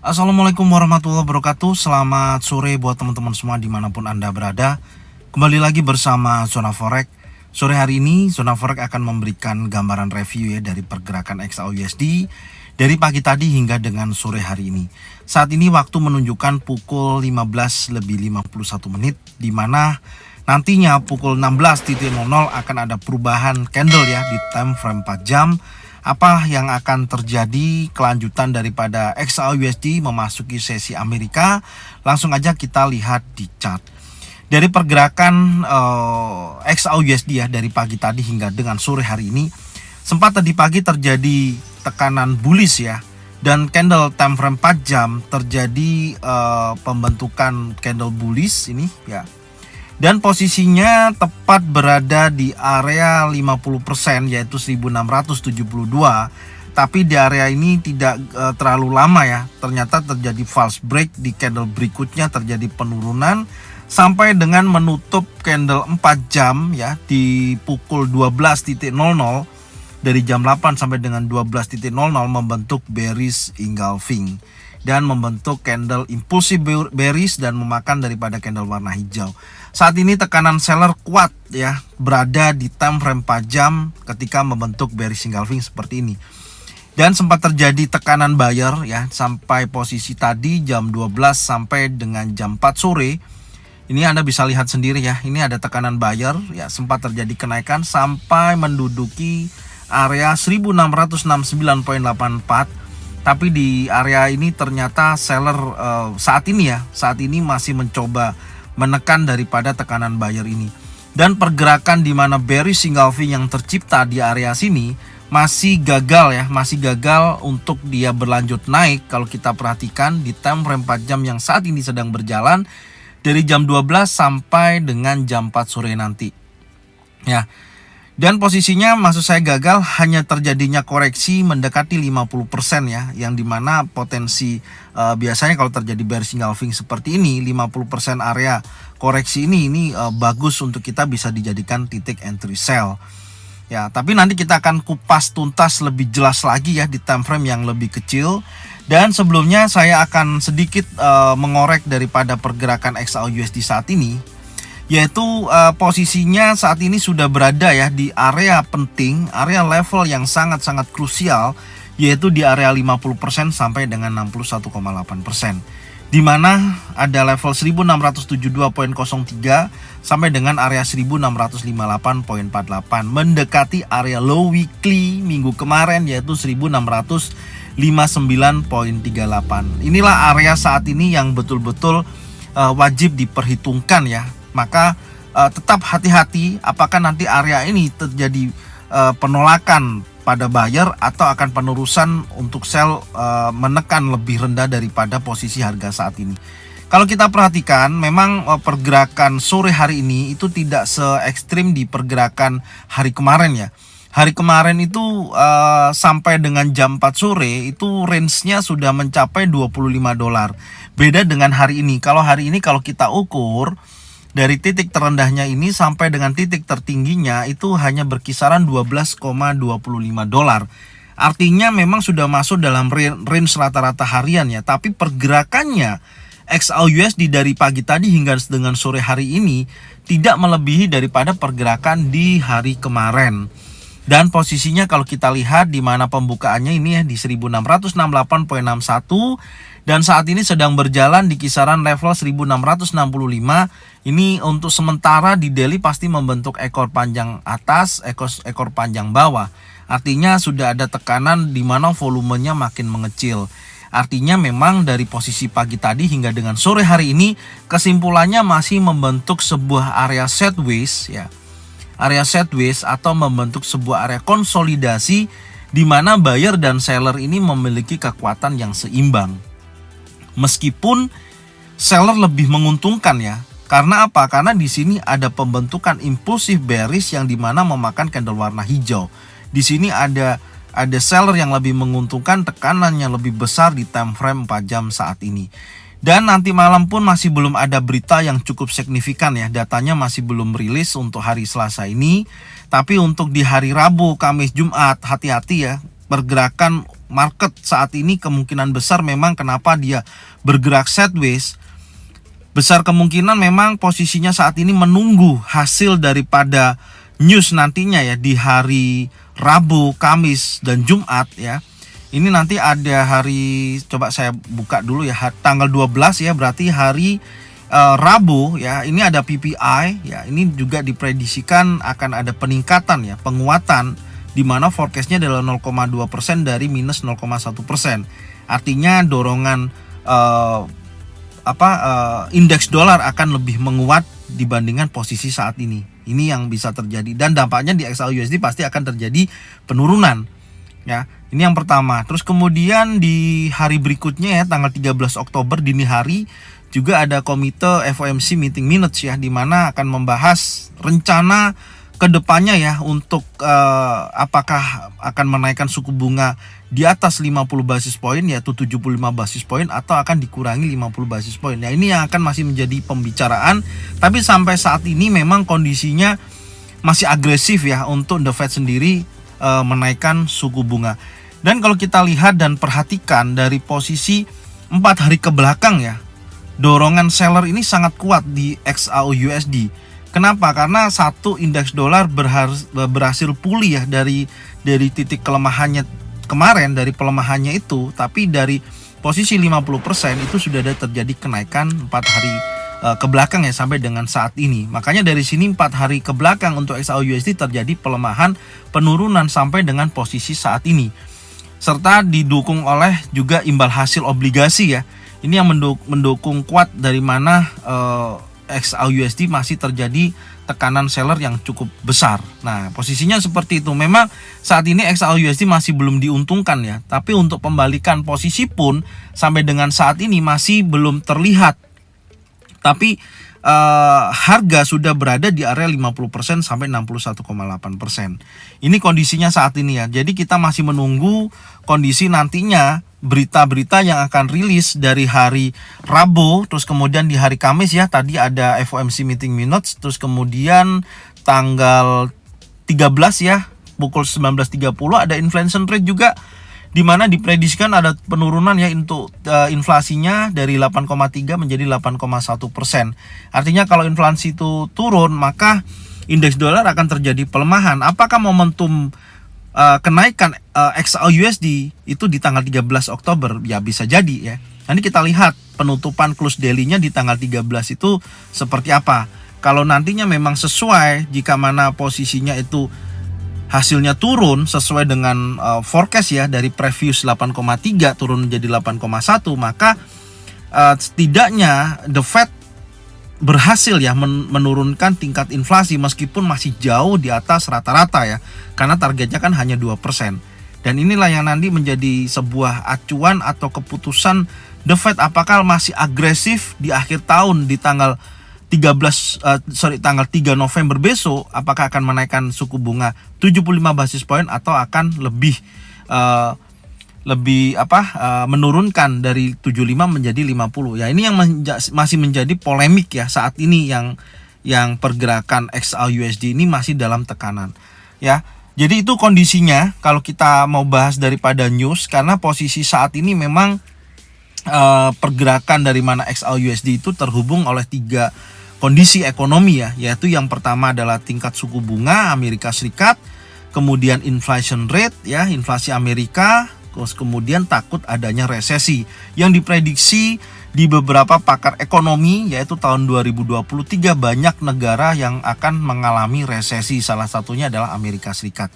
Assalamualaikum warahmatullahi wabarakatuh. Selamat sore buat teman-teman semua dimanapun Anda berada. Kembali lagi bersama Zona Forex. Sore hari ini Zona Forex akan memberikan gambaran review ya dari pergerakan XAUUSD dari pagi tadi hingga dengan sore hari ini. Saat ini waktu menunjukkan pukul 15:51 di mana nantinya pukul 16.00 akan ada perubahan candle ya di time frame 4 jam. Apa yang akan terjadi kelanjutan daripada XAUUSD memasuki sesi Amerika? Langsung aja kita lihat di chart. Dari pergerakan XAUUSD ya dari pagi tadi hingga dengan sore hari ini, sempat tadi pagi terjadi tekanan bullish ya, dan candle time frame 4 jam terjadi pembentukan candle bullish ini ya. Dan posisinya tepat berada di area 50% yaitu 1672. Tapi di area ini tidak terlalu lama ya. Ternyata terjadi false break, di candle berikutnya terjadi penurunan sampai dengan menutup candle 4 jam ya di pukul 12.00. Dari jam 8 sampai dengan 12.00 membentuk bearish engulfing dan membentuk candle impulsif bearish dan memakan daripada candle warna hijau. Saat ini tekanan seller kuat ya, berada di time frame 4 jam ketika membentuk bearish engulfing seperti ini. Dan sempat terjadi tekanan buyer ya sampai posisi tadi jam 12 sampai dengan jam 4 sore. Ini Anda bisa lihat sendiri ya, ini ada tekanan buyer ya, sempat terjadi kenaikan sampai menduduki area 1669.84. Tapi di area ini ternyata seller saat ini masih mencoba menekan daripada tekanan buyer ini. Dan pergerakan di mana bearish engulfing yang tercipta di area sini masih gagal untuk dia berlanjut naik. Kalau kita perhatikan di time frame 4 jam yang saat ini sedang berjalan dari jam 12 sampai dengan jam 4 sore nanti. Ya. Dan posisinya maksud saya gagal hanya terjadinya koreksi mendekati 50% ya, yang dimana potensi biasanya kalau terjadi bearish engulfing seperti ini 50% area koreksi ini bagus untuk kita bisa dijadikan titik entry sell ya. Tapi nanti kita akan kupas tuntas lebih jelas lagi ya di time frame yang lebih kecil. Dan sebelumnya saya akan sedikit mengorek daripada pergerakan XAUUSD saat ini, yaitu posisinya saat ini sudah berada ya di area penting, area level yang sangat-sangat krusial, yaitu di area 50% sampai dengan 61,8%, di mana ada level 1672.03 sampai dengan area 1658.48, mendekati area low weekly minggu kemarin yaitu 1659.38. Inilah area saat ini yang betul-betul wajib diperhitungkan ya. Maka tetap hati-hati apakah nanti area ini terjadi penolakan pada buyer atau akan penerusan untuk sell menekan lebih rendah daripada posisi harga saat ini. Kalau kita perhatikan memang pergerakan sore hari ini itu tidak se ekstrim di pergerakan hari kemarin ya. Hari kemarin itu sampai dengan jam 4 sore itu range-nya sudah mencapai $25. Beda dengan hari ini. Kalau hari ini kalau kita ukur dari titik terendahnya ini sampai dengan titik tertingginya itu hanya berkisaran $12,25. Artinya memang sudah masuk dalam range rata-rata harian ya. Tapi pergerakannya XAUUSD dari pagi tadi hingga dengan sore hari ini tidak melebihi daripada pergerakan di hari kemarin. Dan posisinya kalau kita lihat di mana pembukaannya ini ya di 1668.61, dan saat ini sedang berjalan di kisaran level 1665. Ini untuk sementara di daily pasti membentuk ekor panjang atas, ekor panjang bawah. Artinya sudah ada tekanan di mana volumenya makin mengecil. Artinya memang dari posisi pagi tadi hingga dengan sore hari ini kesimpulannya masih membentuk sebuah area sideways ya. Area sideways atau membentuk sebuah area konsolidasi di mana buyer dan seller ini memiliki kekuatan yang seimbang. Meskipun seller lebih menguntungkan ya. Karena apa? Karena di sini ada pembentukan impulsif bearish yang dimana memakan candle warna hijau. Di sini ada seller yang lebih menguntungkan, tekanan yang lebih besar di time frame 4 jam saat ini. Dan nanti malam pun masih belum ada berita yang cukup signifikan ya. Datanya masih belum rilis untuk hari Selasa ini. Tapi untuk di hari Rabu, Kamis, Jumat hati-hati ya. pergerakan market saat ini kemungkinan besar memang kenapa dia bergerak sideways. Besar kemungkinan memang posisinya saat ini menunggu hasil daripada news nantinya ya di hari Rabu, Kamis, dan Jumat ya. Ini nanti ada hari, coba saya buka dulu ya, tanggal 12 ya, berarti hari Rabu ya. Ini ada PPI ya, ini juga diprediksikan akan ada peningkatan ya, penguatan, di mana forecastnya adalah 0,2% dari minus 0,1%. Artinya dorongan indeks dolar akan lebih menguat dibandingkan posisi saat ini. Ini yang bisa terjadi, dan dampaknya di XAUUSD pasti akan terjadi penurunan ya. Ini yang pertama. Terus kemudian di hari berikutnya ya, tanggal 13 Oktober dini hari juga ada komite FOMC meeting minutes ya, di mana akan membahas rencana kedepannya ya untuk apakah akan menaikkan suku bunga di atas 50 basis poin yaitu 75 basis poin, atau akan dikurangi 50 basis poin. Ya, ini yang akan masih menjadi pembicaraan, tapi sampai saat ini memang kondisinya masih agresif ya untuk The Fed sendiri menaikkan suku bunga. Dan kalau kita lihat dan perhatikan dari posisi 4 hari ke belakang ya, dorongan seller ini sangat kuat di XAUUSD. Kenapa? Karena satu, indeks dolar berhasil pulih ya dari titik kelemahannya kemarin, dari pelemahannya itu, tapi dari posisi 50% itu sudah ada terjadi kenaikan 4 hari ke belakang ya sampai dengan saat ini. Makanya dari sini 4 hari ke belakang untuk XAUUSD terjadi pelemahan, penurunan sampai dengan posisi saat ini. Serta didukung oleh juga imbal hasil obligasi ya. Ini yang mendukung kuat dari mana XAUUSD masih terjadi tekanan seller yang cukup besar. Nah, posisinya seperti itu. Memang saat ini XAUUSD masih belum diuntungkan ya, tapi untuk pembalikan posisi pun sampai dengan saat ini masih belum terlihat. Tapi harga sudah berada di area 50% sampai 61,8%. Ini kondisinya saat ini ya. Jadi kita masih menunggu kondisi nantinya berita-berita yang akan rilis dari hari Rabu, terus kemudian di hari Kamis ya, tadi ada FOMC meeting minutes, terus kemudian tanggal 13 ya, pukul 19.30 ada inflation rate juga, di mana diprediksikan ada penurunan ya untuk inflasinya dari 8,3 menjadi 8,1%. Artinya kalau inflasi itu turun, maka indeks dolar akan terjadi pelemahan. Apakah momentum kenaikan XAUUSD itu di tanggal 13 Oktober? Ya bisa jadi ya. Nanti kita lihat penutupan close daily-nya di tanggal 13 itu seperti apa. Kalau nantinya memang sesuai, jika mana posisinya itu hasilnya turun sesuai dengan forecast ya, dari previous 8,3 turun menjadi 8,1, maka setidaknya The Fed berhasil ya menurunkan tingkat inflasi meskipun masih jauh di atas rata-rata ya, karena targetnya kan hanya 2%. Dan inilah yang nanti menjadi sebuah acuan atau keputusan The Fed, apakah masih agresif di akhir tahun di tanggal 3 November besok, apakah akan menaikkan suku bunga 75 basis poin atau akan lebih menurunkan dari 75 menjadi 50. Ya, ini yang masih menjadi polemik ya saat ini, yang pergerakan XAUUSD ini masih dalam tekanan ya. Jadi itu kondisinya kalau kita mau bahas daripada news, karena posisi saat ini memang pergerakan dari mana XAUUSD itu terhubung oleh 3 kondisi ekonomi ya, yaitu yang pertama adalah tingkat suku bunga Amerika Serikat, kemudian inflation rate ya, inflasi Amerika, terus kemudian takut adanya resesi yang diprediksi di beberapa pakar ekonomi, yaitu tahun 2023 banyak negara yang akan mengalami resesi, salah satunya adalah Amerika Serikat.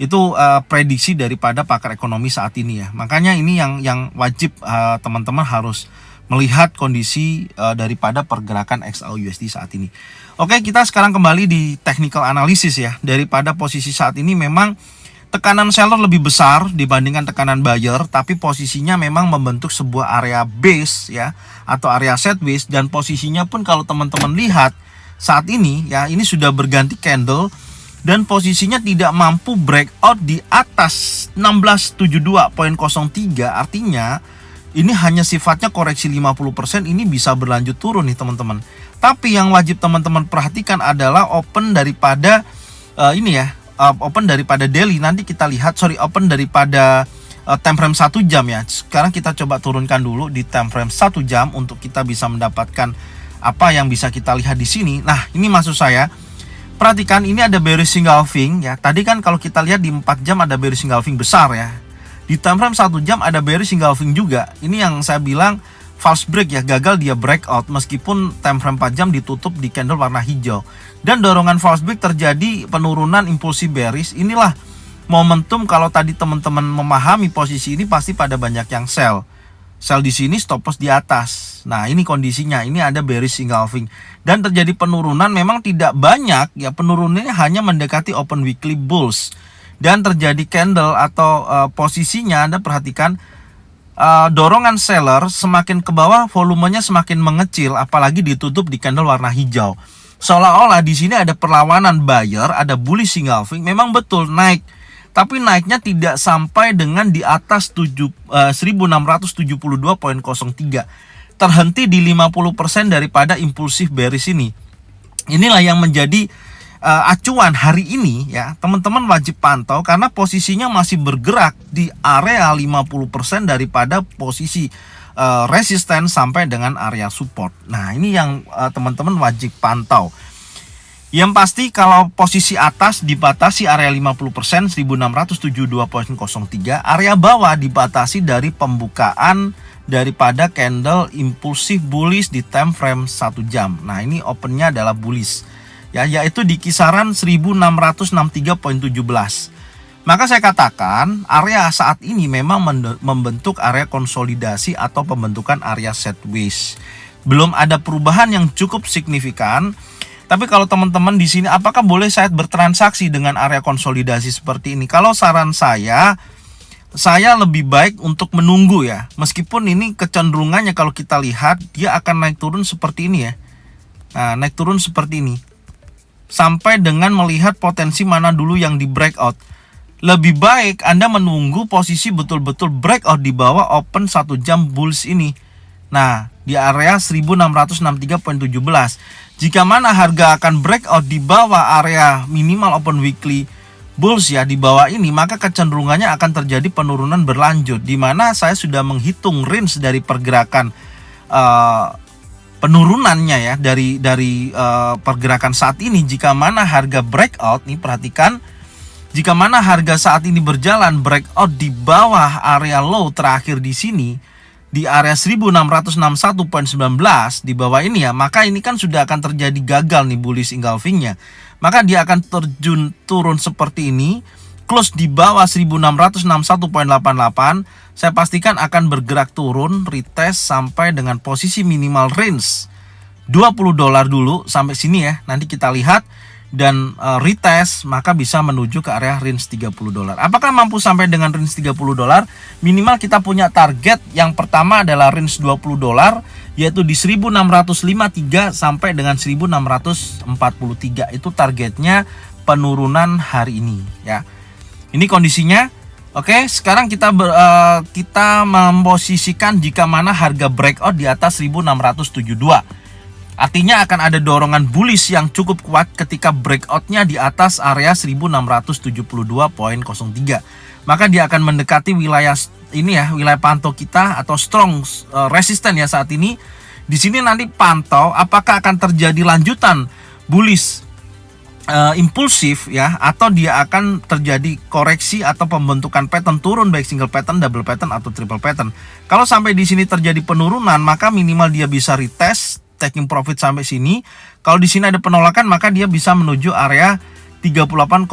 Itu prediksi daripada pakar ekonomi saat ini ya. Makanya ini yang wajib teman-teman harus melihat kondisi daripada pergerakan XAUUSD saat ini. Oke, kita sekarang kembali di technical analysis ya. Daripada posisi saat ini memang tekanan seller lebih besar dibandingkan tekanan buyer, tapi posisinya memang membentuk sebuah area base ya, atau area sideways, dan posisinya pun kalau teman-teman lihat saat ini ya, ini sudah berganti candle dan posisinya tidak mampu breakout di atas 1672.03. Artinya ini hanya sifatnya koreksi 50%, ini bisa berlanjut turun nih teman-teman. Tapi yang wajib teman-teman perhatikan adalah open daripada open daripada daily. Nanti kita lihat, open daripada time frame 1 jam ya. Sekarang kita coba turunkan dulu di time frame 1 jam untuk kita bisa mendapatkan apa yang bisa kita lihat di sini. Nah, ini maksud saya, perhatikan ini ada bearish engulfing ya. Tadi kan kalau kita lihat di 4 jam ada bearish engulfing besar ya. Di time frame 1 jam ada bearish engulfing juga. Ini yang saya bilang false break ya, gagal dia breakout meskipun time frame 4 jam ditutup di candle warna hijau. Dan dorongan false break terjadi penurunan impulsif bearish. Inilah momentum kalau tadi teman-teman memahami posisi ini pasti pada banyak yang sell. Sell di sini, stop loss di atas. Nah, ini kondisinya, ini ada bearish engulfing dan terjadi penurunan memang tidak banyak ya, penurunannya hanya mendekati open weekly bulls. Dan terjadi candle atau posisinya Anda perhatikan dorongan seller semakin ke bawah, volumenya semakin mengecil, apalagi ditutup di candle warna hijau. Seolah-olah di sini ada perlawanan buyer, ada bullish engulfing. Memang betul naik, tapi naiknya tidak sampai dengan di atas 1672.03. Terhenti di 50% daripada impulsif bearish ini. Inilah yang menjadi acuan hari ini ya, teman-teman wajib pantau karena posisinya masih bergerak di area 50% daripada posisi resisten sampai dengan area support. Nah, ini yang teman-teman wajib pantau. Yang pasti kalau posisi atas dibatasi area 50% 1672.03, area bawah dibatasi dari pembukaan daripada candle impulsif bullish di time frame 1 jam. Nah, ini opennya adalah bullish ya, yaitu di kisaran 1663.17. Maka saya katakan area saat ini memang membentuk area konsolidasi atau pembentukan area sideways. Belum ada perubahan yang cukup signifikan. Tapi kalau teman-teman di sini apakah boleh saya bertransaksi dengan area konsolidasi seperti ini? Kalau saran saya lebih baik untuk menunggu ya. Meskipun ini kecenderungannya kalau kita lihat dia akan naik turun seperti ini ya. Nah, naik turun seperti ini. Sampai dengan melihat potensi mana dulu yang di breakout. Lebih baik Anda menunggu posisi betul-betul breakout di bawah open 1 jam bulls ini. Nah, di area 1663.17. Jika mana harga akan breakout di bawah area minimal open weekly bulls ya, di bawah ini, maka kecenderungannya akan terjadi penurunan berlanjut. Di mana saya sudah menghitung range dari pergerakan penurunannya ya, dari pergerakan saat ini. Jika mana harga breakout nih, perhatikan, jika mana harga saat ini berjalan breakout di bawah area low terakhir di sini di area 1661.19 di bawah ini ya, maka ini kan sudah akan terjadi gagal nih bullish engulfingnya. Maka dia akan terjun turun seperti ini, close di bawah 1661.88. Saya pastikan akan bergerak turun, retest sampai dengan posisi minimal range $20 dulu sampai sini ya. Nanti kita lihat dan retest, maka bisa menuju ke area range $30. Apakah mampu sampai dengan range $30? Minimal kita punya target. Yang pertama adalah range $20, yaitu di 1653 sampai dengan 1643. Itu targetnya penurunan hari ini ya. Ini kondisinya. Oke, sekarang kita memposisikan jika mana harga breakout di atas 1672. Artinya akan ada dorongan bullish yang cukup kuat ketika breakoutnya di atas area 1672.03. Maka dia akan mendekati wilayah ini ya, wilayah pantau kita atau strong resisten ya saat ini. Di sini nanti pantau apakah akan terjadi lanjutan bullish impulsif ya, atau dia akan terjadi koreksi atau pembentukan pattern turun, baik single pattern, double pattern atau triple pattern. Kalau sampai di sini terjadi penurunan, maka minimal dia bisa retest taking profit sampai sini. Kalau di sini ada penolakan, maka dia bisa menuju area 38,2%,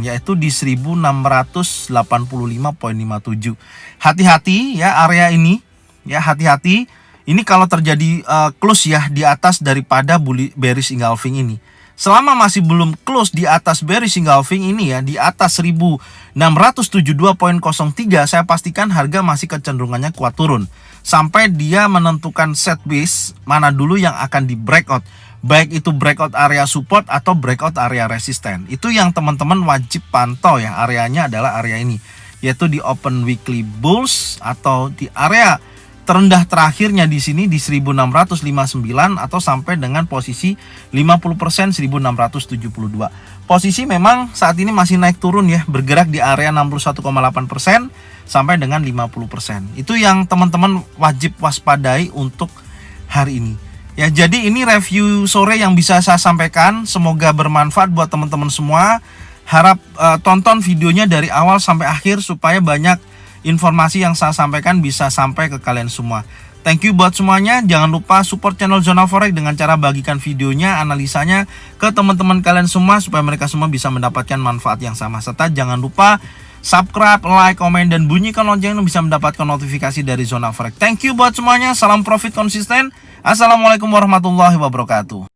yaitu di 1685.57. Hati-hati ya area ini ya, hati-hati. Ini kalau terjadi close ya di atas daripada bearish engulfing ini. Selama masih belum close di atas bearish engulfing ini ya, di atas 1672.03, saya pastikan harga masih kecenderungannya kuat turun sampai dia menentukan set base mana dulu yang akan di breakout, baik itu breakout area support atau breakout area resisten. Itu yang teman-teman wajib pantau ya, areanya adalah area ini, yaitu di open weekly bulls atau di area terendah terakhirnya di sini di 1659 atau sampai dengan posisi 50% 1672. Posisi memang saat ini masih naik turun ya, bergerak di area 61,8% sampai dengan 50%. Itu yang teman-teman wajib waspadai untuk hari ini. Ya, jadi ini review sore yang bisa saya sampaikan, semoga bermanfaat buat teman-teman semua. Harap tonton videonya dari awal sampai akhir supaya banyak informasi yang saya sampaikan bisa sampai ke kalian semua. Thank you buat semuanya. Jangan lupa support channel Zona Forex dengan cara bagikan videonya, analisanya ke teman-teman kalian semua supaya mereka semua bisa mendapatkan manfaat yang sama. Serta jangan lupa subscribe, like, komen, dan bunyikan lonceng untuk bisa mendapatkan notifikasi dari Zona Forex. Thank you buat semuanya. Salam profit konsisten. Assalamualaikum warahmatullahi wabarakatuh.